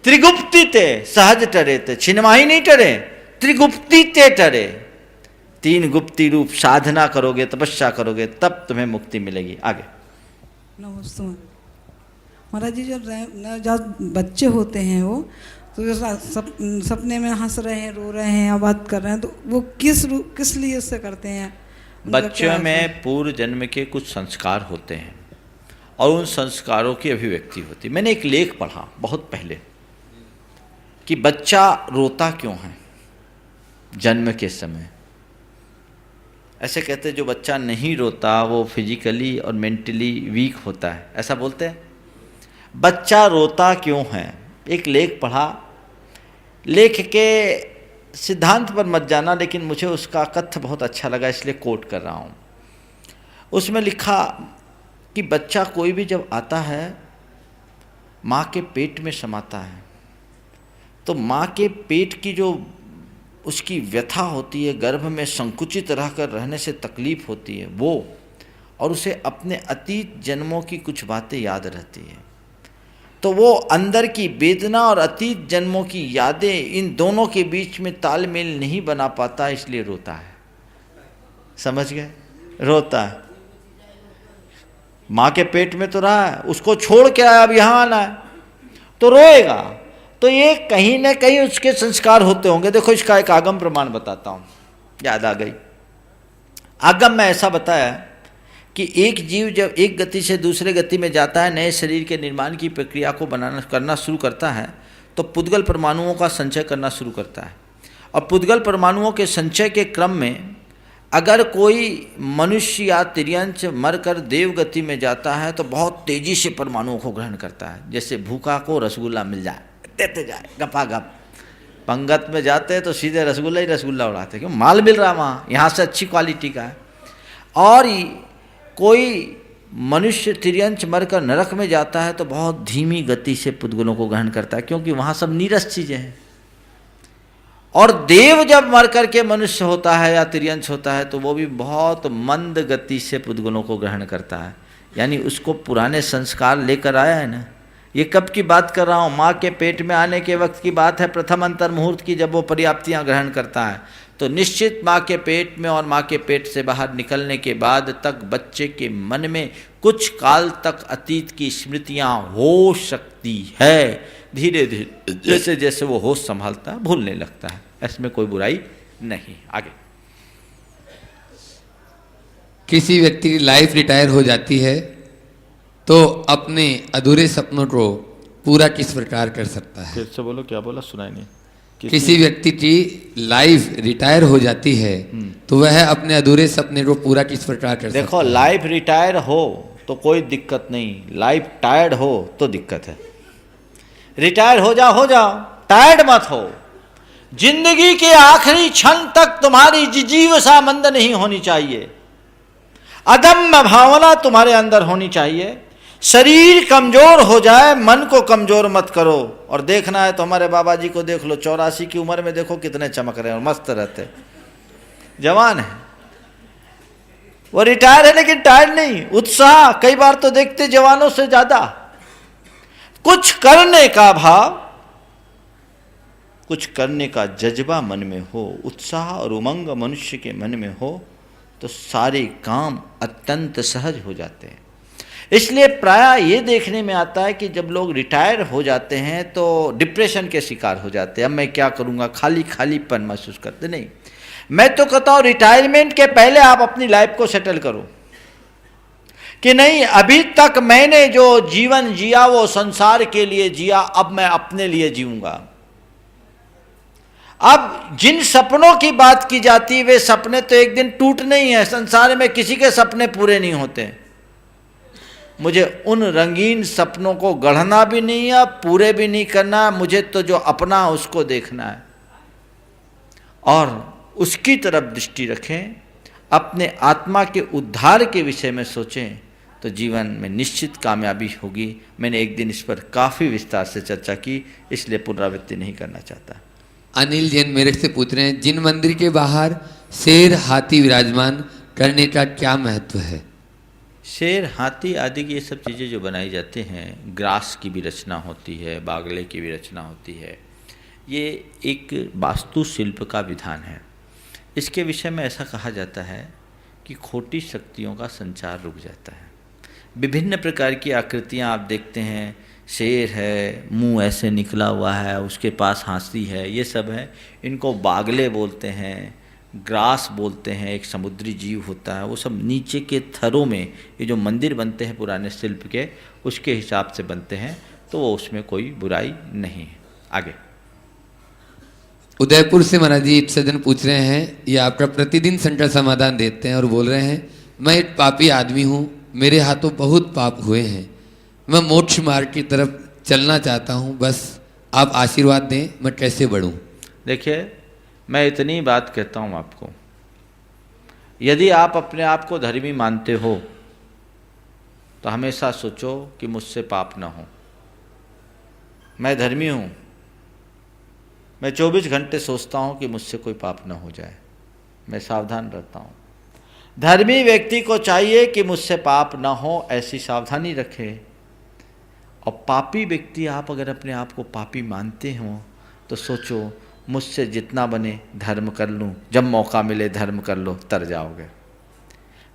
त्रिगुप्ति ते सहज टरे ते। छिन्माही नहीं टरे, त्रिगुप्ति ते टरे। तीन गुप्ती रूप साधना करोगे, तपस्या करोगे, तब तुम्हें मुक्ति मिलेगी। आगे। नमस्ते महाराज जी। जब बच्चे होते हैं वो तो सपने में हंस रहे हैं, रो रहे हैं या बात कर रहे हैं, तो वो किस लिए उससे करते हैं? बच्चों में पूर्व जन्म के कुछ संस्कार होते हैं और उन संस्कारों की अभिव्यक्ति होती है। मैंने एक लेख पढ़ा बहुत पहले कि बच्चा रोता क्यों है जन्म के समय। ऐसे कहते जो बच्चा नहीं रोता वो फिजिकली और मेंटली वीक होता है, ऐसा बोलते हैं। बच्चा रोता क्यों है? एक लेख पढ़ा, लेख के सिद्धांत पर मत जाना, लेकिन मुझे उसका कथ्य बहुत अच्छा लगा इसलिए कोट कर रहा हूँ। उसमें लिखा कि बच्चा कोई भी जब आता है माँ के पेट में समाता है, तो माँ के पेट की जो उसकी व्यथा होती है, गर्भ में संकुचित रहकर रहने से तकलीफ होती है वो, और उसे अपने अतीत जन्मों की कुछ बातें याद रहती हैं, तो वो अंदर की वेदना और अतीत जन्मों की यादें, इन दोनों के बीच में तालमेल नहीं बना पाता, इसलिए रोता है। समझ गए? रोता है। माँ के पेट में तो रहा है, उसको छोड़ के आया, अब यहाँ आना है तो रोएगा। तो ये कहीं ना कहीं उसके संस्कार होते होंगे। देखो इसका एक आगम प्रमाण बताता हूँ, याद आ गई। आगम में ऐसा बताया कि एक जीव जब एक गति से दूसरे गति में जाता है, नए शरीर के निर्माण की प्रक्रिया को करना शुरू करता है, तो पुद्गल परमाणुओं का संचय करना शुरू करता है। और पुद्गल परमाणुओं के संचय के क्रम में अगर कोई मनुष्य या तिर्यंच मरकर देव गति में जाता है तो बहुत तेजी से परमाणुओं को ग्रहण करता है। जैसे भूखा को रसगुल्ला मिल जाए, देते जाए गपागप। पंगत में जाते हैं तो सीधे रसगुल्ला ही रसगुल्ला उड़ाते हैं, क्यों? माल मिल रहा वहाँ, यहाँ से अच्छी क्वालिटी का है। और कोई मनुष्य तिर्यंच मरकर नरक में जाता है तो बहुत धीमी गति से पुद्गलों को ग्रहण करता है, क्योंकि वहाँ सब नीरस चीज़ें हैं। और देव जब मर करके मनुष्य होता है या तिर्यंच होता है तो वो भी बहुत मंद गति से पुद्गलों को ग्रहण करता है, यानी उसको पुराने संस्कार लेकर आया है ना। ये कब की बात कर रहा हूँ? माँ के पेट में आने के वक्त की बात है, प्रथम अंतर मुहूर्त की, जब वो पर्याप्तियाँ ग्रहण करता है। तो निश्चित माँ के पेट में और माँ के पेट से बाहर निकलने के बाद तक बच्चे के मन में कुछ काल तक अतीत की स्मृतियाँ हो सकती है। धीरे धीरे जैसे जैसे वो होश संभालता है भूलने लगता है, इसमें कोई बुराई नहीं। आगे, किसी व्यक्ति की लाइफ रिटायर हो जाती है तो अपने अधूरे सपनों को पूरा किस प्रकार कर सकता है? फिर से बोलो, क्या बोला? सुनाई नहीं। किसी व्यक्ति की लाइफ रिटायर हो जाती है तो वह अपने अधूरे सपने को पूरा किस प्रकार कर सकता है? देखो, लाइफ रिटायर हो तो कोई दिक्कत नहीं, लाइफ टायर्ड हो तो दिक्कत है। रिटायर हो जाओ, टायर्ड मत हो। जिंदगी के आखिरी क्षण तक तुम्हारी जिजीवसा मंद नहीं होनी चाहिए, अदम्य भावना तुम्हारे अंदर होनी चाहिए। शरीर कमजोर हो जाए, मन को कमजोर मत करो। और देखना है तो हमारे बाबा जी को देख लो, 84 की उम्र में देखो कितने चमक रहे हैं और मस्त रहते, जवान है। वो रिटायर है लेकिन टायर्ड नहीं, उत्साह कई बार तो देखते जवानों से ज्यादा। कुछ करने का भाव, कुछ करने का जज्बा मन में हो, उत्साह और उमंग मनुष्य के मन में हो तो सारे काम अत्यंत सहज हो जाते हैं। इसलिए प्रायः ये देखने में आता है कि जब लोग रिटायर हो जाते हैं तो डिप्रेशन के शिकार हो जाते हैं। अब मैं क्या करूँगा, खाली खालीपन महसूस करते। नहीं, मैं तो कहता हूँ रिटायरमेंट के पहले आप अपनी लाइफ को सेटल करो कि नहीं, अभी तक मैंने जो जीवन जिया वो संसार के लिए जिया, अब मैं अपने लिए जीऊँगा। अब जिन सपनों की बात की जाती वे सपने तो एक दिन टूटने ही हैं। संसार में किसी के सपने पूरे नहीं होते। मुझे उन रंगीन सपनों को गढ़ना भी नहीं है, पूरे भी नहीं करना। मुझे तो जो अपना उसको देखना है और उसकी तरफ दृष्टि रखें, अपने आत्मा के उद्धार के विषय में सोचें तो जीवन में निश्चित कामयाबी होगी। मैंने एक दिन इस पर काफ़ी विस्तार से चर्चा की, इसलिए पुनरावृत्ति नहीं करना चाहता। अनिल जैन मेरे से पूछ रहे हैं, जिन मंदिर के बाहर शेर हाथी विराजमान करने का क्या महत्व है? शेर हाथी आदि की ये सब चीज़ें जो बनाई जाती हैं, ग्रास की भी रचना होती है, बागले की भी रचना होती है, ये एक वास्तुशिल्प का विधान है। इसके विषय में ऐसा कहा जाता है कि खोटी शक्तियों का संचार रुक जाता है। विभिन्न प्रकार की आकृतियाँ आप देखते हैं, शेर है, मुंह ऐसे निकला हुआ है, उसके पास हाथी है, ये सब है। इनको बागले बोलते हैं, ग्रास बोलते हैं, एक समुद्री जीव होता है। वो सब नीचे के थरों में ये जो मंदिर बनते हैं पुराने शिल्प के, उसके हिसाब से बनते हैं, तो वो उसमें कोई बुराई नहीं है। आगे, उदयपुर से महाराज जी सज्जन पूछ रहे हैं, ये आपका प्रतिदिन संकट समाधान देते हैं और बोल रहे हैं, मैं एक पापी आदमी हूँ, मेरे हाथों बहुत पाप हुए हैं, मैं मोक्ष मार्ग की तरफ चलना चाहता हूँ, बस आप आशीर्वाद दें, मैं कैसे बढ़ूँ? देखिए, मैं इतनी बात कहता हूँ आपको, यदि आप अपने आप को धर्मी मानते हो तो हमेशा सोचो कि मुझसे पाप न हो। मैं धर्मी हूँ, मैं 24 घंटे सोचता हूँ कि मुझसे कोई पाप न हो जाए, मैं सावधान रहता हूँ। धर्मी व्यक्ति को चाहिए कि मुझसे पाप न हो, ऐसी सावधानी रखे। और पापी व्यक्ति, आप अगर अपने आप को पापी मानते हो तो सोचो मुझसे जितना बने धर्म कर लूँ, जब मौका मिले धर्म कर लो, तर जाओगे।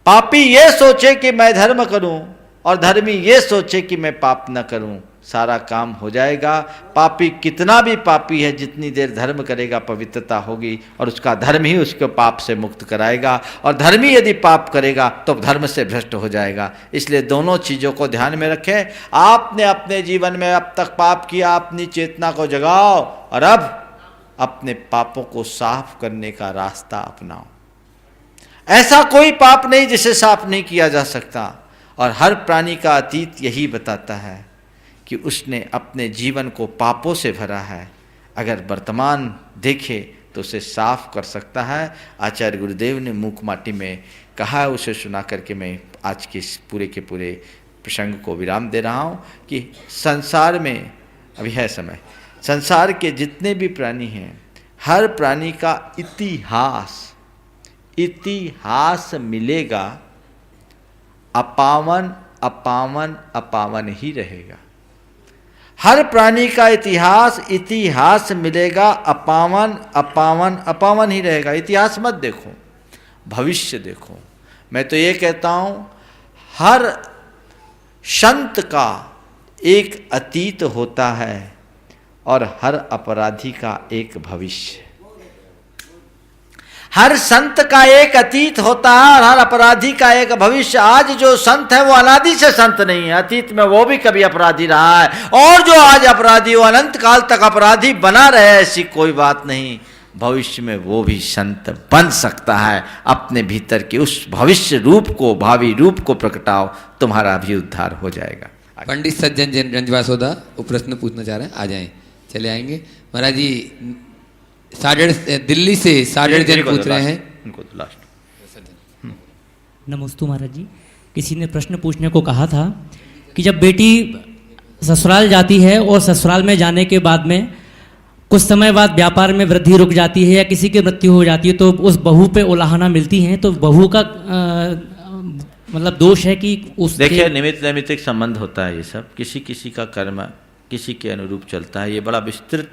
पापी ये सोचे कि मैं धर्म करूं और धर्मी ये सोचे कि मैं पाप न करूं, सारा काम हो जाएगा। पापी कितना भी पापी है, जितनी देर धर्म करेगा पवित्रता होगी और उसका धर्म ही उसको पाप से मुक्त कराएगा। और धर्मी यदि पाप करेगा तो धर्म से भ्रष्ट हो जाएगा। इसलिए दोनों चीज़ों को ध्यान में रखें। आपने अपने जीवन में अब तक पाप किया, अपनी चेतना को जगाओ और अब अपने पापों को साफ करने का रास्ता अपनाओ। ऐसा कोई पाप नहीं जिसे साफ नहीं किया जा सकता। और हर प्राणी का अतीत यही बताता है कि उसने अपने जीवन को पापों से भरा है। अगर वर्तमान देखे तो उसे साफ कर सकता है। आचार्य गुरुदेव ने मूक माटी में कहा है, उसे सुना करके मैं आज के इस पूरे के पूरे प्रसंग को विराम दे रहा हूँ कि संसार में अभी है समय, संसार के जितने भी प्राणी हैं, हर प्राणी का इतिहास मिलेगा। अपावन अपावन अपावन ही रहेगा। हर प्राणी का इतिहास मिलेगा, अपावन अपावन अपावन ही रहेगा। इतिहास मत देखो, भविष्य देखो। मैं तो ये कहता हूँ, हर संत का एक अतीत होता है और हर अपराधी का एक भविष्य। हर संत का एक अतीत होता है और हर अपराधी का एक भविष्य। आज जो संत है वो अनादि से संत नहीं है, अतीत में वो भी कभी अपराधी रहा है। और जो आज अपराधी वो अनंत काल तक अपराधी बना रहे, ऐसी कोई बात नहीं। भविष्य में वो भी संत बन सकता है। अपने भीतर के उस भविष्य रूप को, भावी रूप को प्रकटाओ, तुम्हारा भी उद्धार हो जाएगा। पंडित सज्जन जैन रंजवासोदा वो प्रश्न पूछना चाह रहे हैं, आ जाएं, चले आएंगे। महाराज जी दिल्ली से सागर जैन पूछ रहे हैं। उनको तो लास्ट। नमस्ते महाराज जी, किसी ने प्रश्न पूछने को कहा था कि जब बेटी ससुराल जाती है और ससुराल में जाने के बाद में कुछ समय बाद व्यापार में वृद्धि रुक जाती है या किसी की मृत्यु हो जाती है तो उस बहू पे उलाहना मिलती है, तो बहू का मतलब दोष है कि उस देखिए निमित्त नैमित्तिक संबंध होता है। ये सब किसी किसी का कर्म किसी के अनुरूप चलता है। ये बड़ा विस्तृत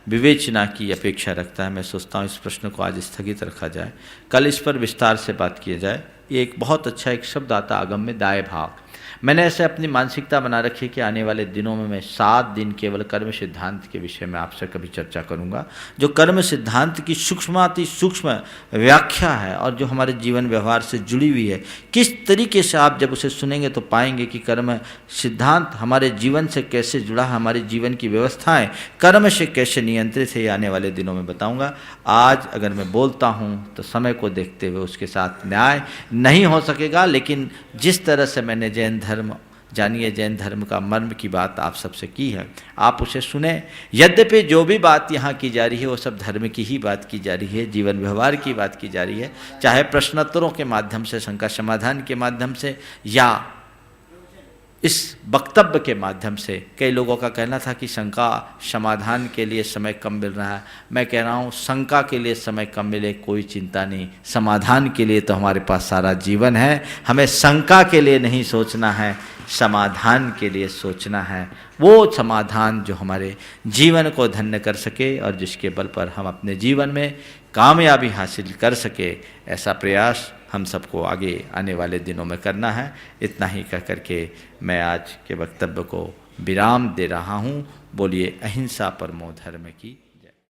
विवेचना की अपेक्षा रखता है। मैं सोचता हूँ इस प्रश्न को आज स्थगित रखा जाए, कल इस पर विस्तार से बात किया जाए। ये एक बहुत अच्छा एक शब्द आता आगम में, दाय भाग। मैंने ऐसे अपनी मानसिकता बना रखी कि आने वाले दिनों में मैं 7 दिन केवल कर्म सिद्धांत के विषय में आपसे कभी चर्चा करूंगा, जो कर्म सिद्धांत की सूक्ष्माति सूक्ष्म व्याख्या है और जो हमारे जीवन व्यवहार से जुड़ी हुई है। किस तरीके से आप जब उसे सुनेंगे तो पाएंगे कि कर्म सिद्धांत हमारे जीवन से कैसे जुड़ा है, हमारे जीवन की व्यवस्थाएं कर्म से कैसे नियंत्रित है, ये आने वाले दिनों में बताऊँगा। आज अगर मैं बोलता हूँ तो समय को देखते हुए उसके साथ न्याय नहीं हो सकेगा, लेकिन जिस तरह से मैंने जैन धर्म जानिए, जैन धर्म का मर्म की बात आप सबसे की है, आप उसे सुने। यद्यपि जो भी बात यहाँ की जा रही है वो सब धर्म की ही बात की जा रही है, जीवन व्यवहार की बात की जा रही है, चाहे प्रश्नोत्तरों के माध्यम से, शंका समाधान के माध्यम से या इस वक्तव्य के माध्यम से। कई लोगों का कहना था कि शंका समाधान के लिए समय कम मिल रहा है। मैं कह रहा हूँ शंका के लिए समय कम मिले कोई चिंता नहीं, समाधान के लिए तो हमारे पास सारा जीवन है। हमें शंका के लिए नहीं सोचना है, समाधान के लिए सोचना है। वो समाधान जो हमारे जीवन को धन्य कर सके और जिसके बल पर हम अपने जीवन में कामयाबी हासिल कर सके, ऐसा प्रयास हम सबको आगे आने वाले दिनों में करना है। इतना ही कह करके मैं आज के वक्तव्य को विराम दे रहा हूँ। बोलिए अहिंसा परमो धर्म की।